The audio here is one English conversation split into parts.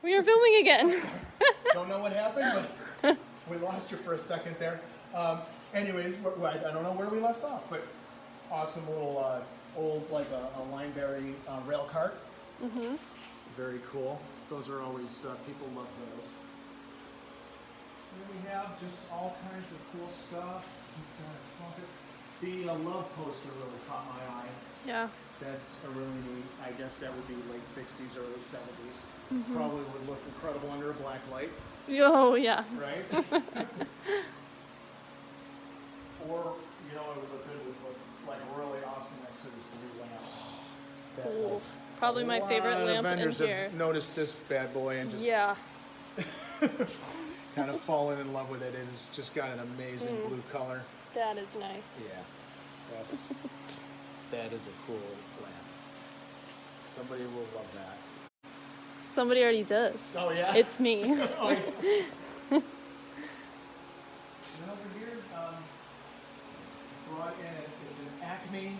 We are filming again. Don't know what happened, but we lost you for a second there. Anyways, I don't know where we left off, but awesome little old, like a Lineberry rail cart. Mm-hmm. Very cool. Those are always, people love those. Here we have just all kinds of cool stuff. He's got a trumpet. The love poster really caught my eye. Yeah. That's a really neat, I guess that would be late 60s, early 70s. Mm-hmm. Probably would look incredible under a black light. Oh, yeah. Right? Or, you know, it would look good with like really awesome next to this blue lamp. Cool. Probably my favorite lamp in vendors here. have noticed this bad boy and just kind of fallen in love with it. It's just got an amazing blue color. That is nice. Yeah, that is a cool lamp. Somebody will love that. Somebody already does. Oh yeah? It's me. Oh, yeah. And over here, brought in, it's an Acme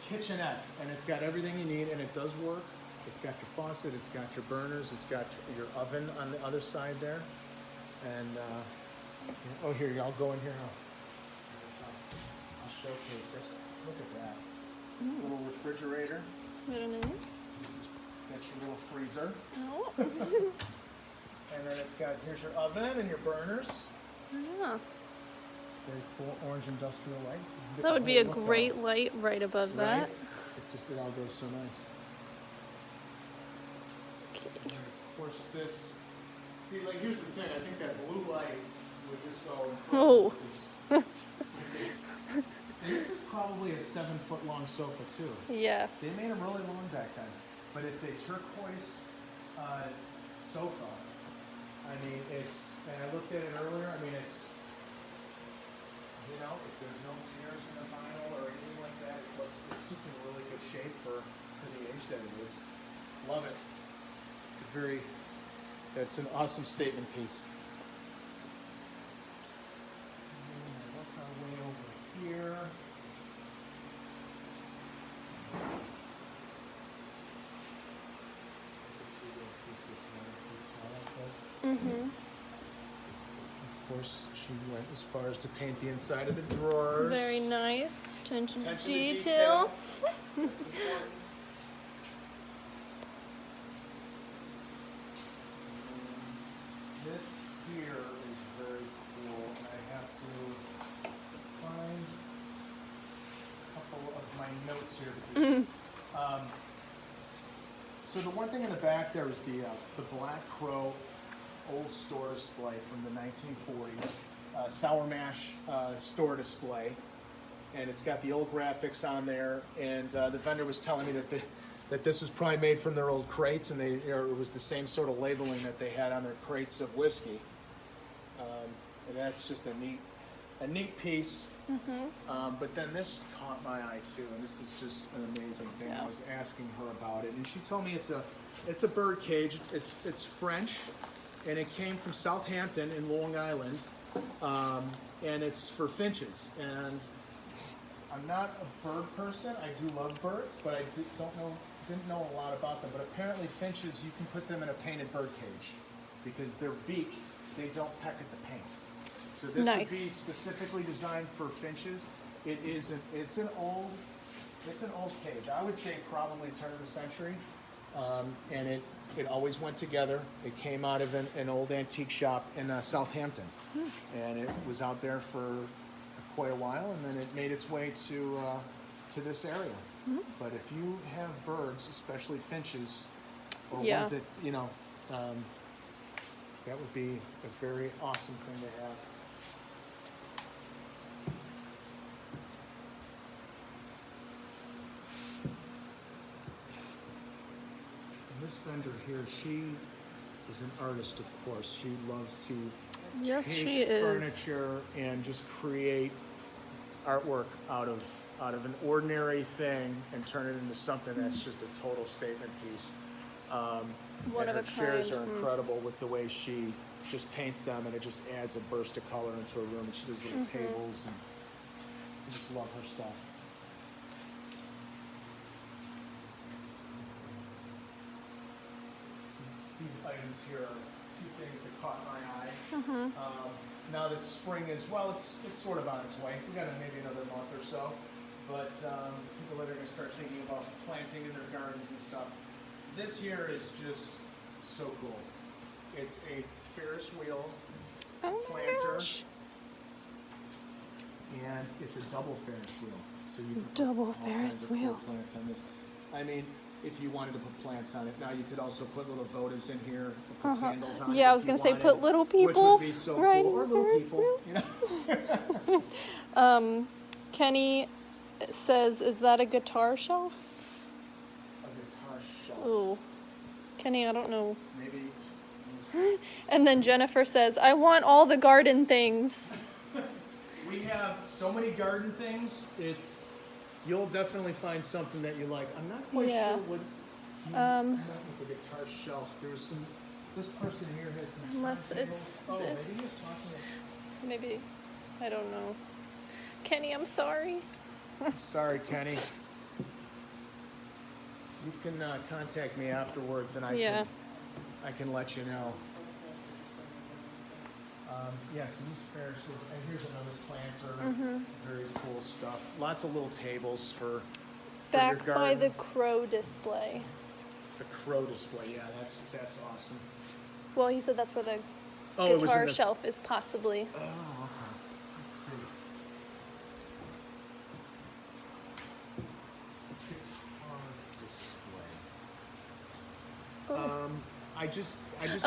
kitchenette, and it's got everything you need, and it does work. It's got your faucet, it's got your burners, it's got your oven on the other side there. And, oh here, I'll go in here. I'll showcase it. Look at that. Little refrigerator. Very nice. This is, that's your little freezer. Oh. And then it's got, here's your oven and your burners. Yeah. Very cool orange industrial light. That would be a great light right above that. It all goes so nice. Okay. And of course this, see like here's the thing, I think that blue light would just go in front Oh. And this is probably a 7-foot long sofa too. Yes. They made them really long back then. But it's a turquoise sofa. I mean, it's, and I looked at it earlier, I mean, it's, you know, if there's no tears in the vinyl or anything like that, it's just in really good shape for the age that it is. Love it. That's an awesome statement piece. And work our way over here. Mm-hmm. Of course, she went as far as to paint the inside of the drawers. Very nice. Attention to To detail. That's important. This here is very cool, and I have to find a couple of my notes here. Because, so the one thing in the back there is the Black Crow old store display from the 1940s, Sour Mash store display, and it's got the old graphics on there. And the vendor was telling me that this was probably made from their old crates, and it was the same sort of labeling that they had on their crates of whiskey. And that's just a neat piece. Mm-hmm. But then this caught my eye too, and this is just an amazing thing. Yeah. I was asking her about it, and she told me it's a bird cage. It's French, and it came from Southampton in Long Island, and it's for finches. And I'm not a bird person. I do love birds, but I didn't know a lot about them. But apparently finches, you can put them in a painted bird cage because their beak, they don't peck at the paint. So this would be specifically designed for finches. It's an old cage. I would say probably turn of the century, and it always went together. It came out of an old antique shop in Southampton, and it was out there for quite a while, and then it made its way to this area. But if you have birds, especially finches, or ones that that would be a very awesome thing to have. This vendor here, she is an artist, of course. She loves to take furniture and just create artwork out of an ordinary thing and turn it into something that's just a total statement piece. One of a her chairs kind. are incredible with the way she just paints them, and it just adds a burst of color into a room. And she does little tables, and I just love her stuff. these items here are two things that caught my eye. Now that spring is, well, it's sort of on its way. We got maybe another month or so. But people that are going to start thinking about planting in their gardens and stuff. This here is just so cool. It's a Ferris wheel planter. And it's a double Ferris wheel. So you can put Double all Ferris kinds of wheel. cool plants on this. I mean, if you wanted to put plants on it, now you could also put little votives in here, put candles on it. Yeah, I if was you gonna say wanted, put little people which would be so riding cool. Or little Ferris people, wheel. you know. Kenny says, "Is that a guitar shelf?" A guitar shelf. Ooh, Kenny, I don't know. Maybe. And then Jennifer says, "I want all the garden things." We have so many garden things. You'll definitely find something that you like. I'm not quite Yeah. sure what you meant with the guitar shelf. There was some. This person here has some. Unless turntables. it's oh, this. Maybe he's talking. Maybe, I don't know. Kenny, I'm sorry. Sorry, Kenny. You can contact me afterwards, and I can let you know. So these Ferris wheels, and here's another planter. Very cool stuff. Lots of little tables for Back your by garden. the crow display. The crow display, yeah, that's awesome. Well, he said that's where the It was in guitar the- shelf is possibly. Oh, okay. Let's see. Guitar display. I just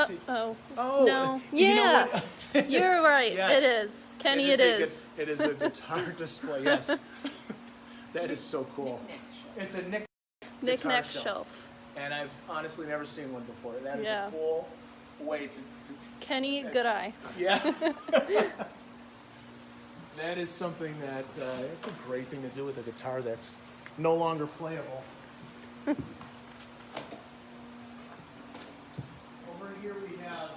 see. Oh. Oh, No. you know Yeah. what? You're right. Yes. It is. Kenny, it is. It is a guitar display. Yes. That is so cool. It's a Knick-knack guitar shelf. and I've honestly never seen one before. That is Yeah. a cool way to Kenny, good eye. yeah. That is something that it's a great thing to do with a guitar that's no longer playable. Over here we have,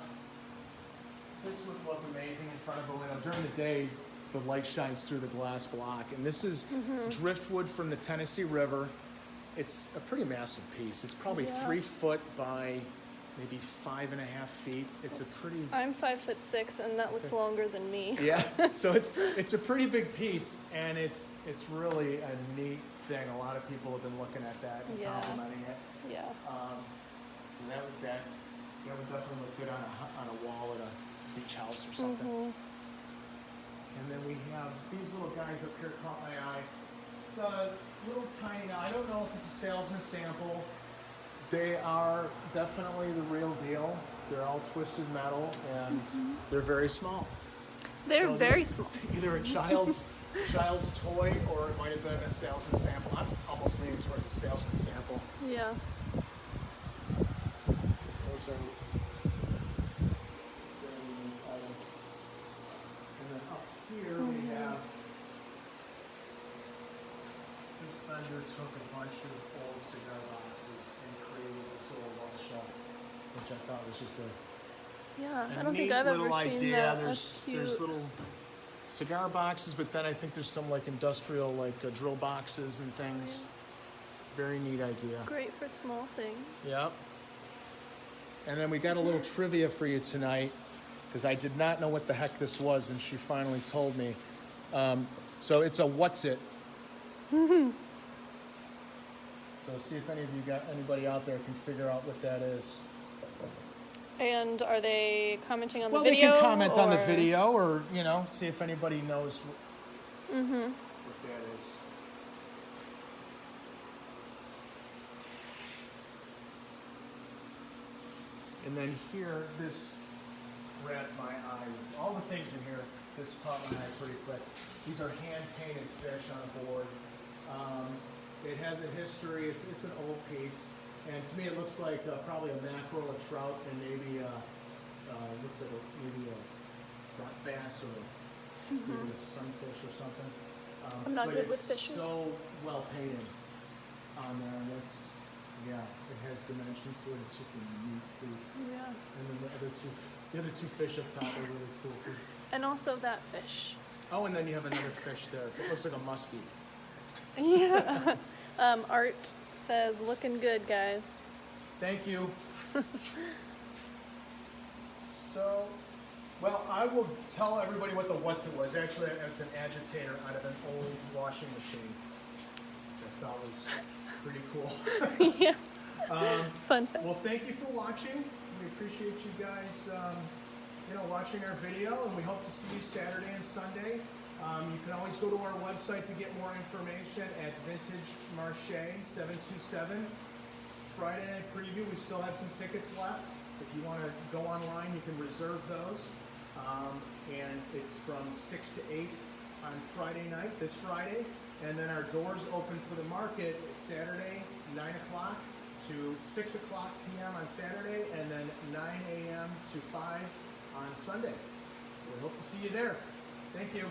this would look amazing in front of a window. During the day, the light shines through the glass block. And this is driftwood from the Tennessee River. It's a pretty massive piece. It's probably 3 foot by maybe 5.5 feet. It's a pretty... I'm 5'6", and that looks longer than me. Yeah, so it's a pretty big piece, and it's really a neat thing. A lot of people have been looking at that and complimenting it. Yeah. That would definitely look good on a wall at a beach house or something. And then we have these little guys up here caught my eye. It's a little tiny. Now I don't know if it's a salesman sample. They are definitely the real deal. They're all twisted metal, and they're very small. They're So very small. Either a child's toy, or it might have been a salesman sample. I'm almost leaning towards a salesman sample. Yeah. Those are very neat items. And then up here we have, this vendor took a bunch of old cigar boxes and created this little wall shelf, which I thought was just a Yeah. I a don't neat think I've ever little seen idea. that. There's That's cute. there's little cigar boxes, but then I think there's some like industrial drill boxes and things. Very neat idea. Great for small things. Yep. And then we got a little trivia for you tonight, because I did not know what the heck this was, and she finally told me. So it's a what's it? So see if anybody out there can figure out what that is. And are they commenting on Well, the video? they can comment on the or- video, or see if anybody knows what that is. And then here, this grabbed my eye. All the things in here, this caught my eye pretty quick. These are hand-painted fish on a board. It has a history. It's an old piece, and to me, it looks like probably a mackerel, a trout, and maybe looks like maybe a rock bass or maybe a sunfish or something. I'm not but good with it's fishes. so well painted on there, and it has dimension to it. It's just a neat piece. Yeah. And then the other two fish up top are really cool too. And also that fish. Oh, and then you have another fish there. It looks like a muskie. Yeah. Art says, looking good, guys. Thank you. So, well, I will tell everybody what the what's it was. Actually, it's an agitator out of an old washing machine, which I thought was pretty cool. Yeah. Fun fact. Well, thank you for watching. We appreciate you guys, watching our video, and we hope to see you Saturday and Sunday. You can always go to our website to get more information at Vintage Marche 727. Friday night preview. We still have some tickets left. If you want to go online, you can reserve those. And it's from 6 to 8 on Friday night, this Friday. And then our doors open for the market Saturday, 9 o'clock to 6 o'clock p.m. on Saturday, and then 9 a.m. to 5 on Sunday. We hope to see you there. Thank you.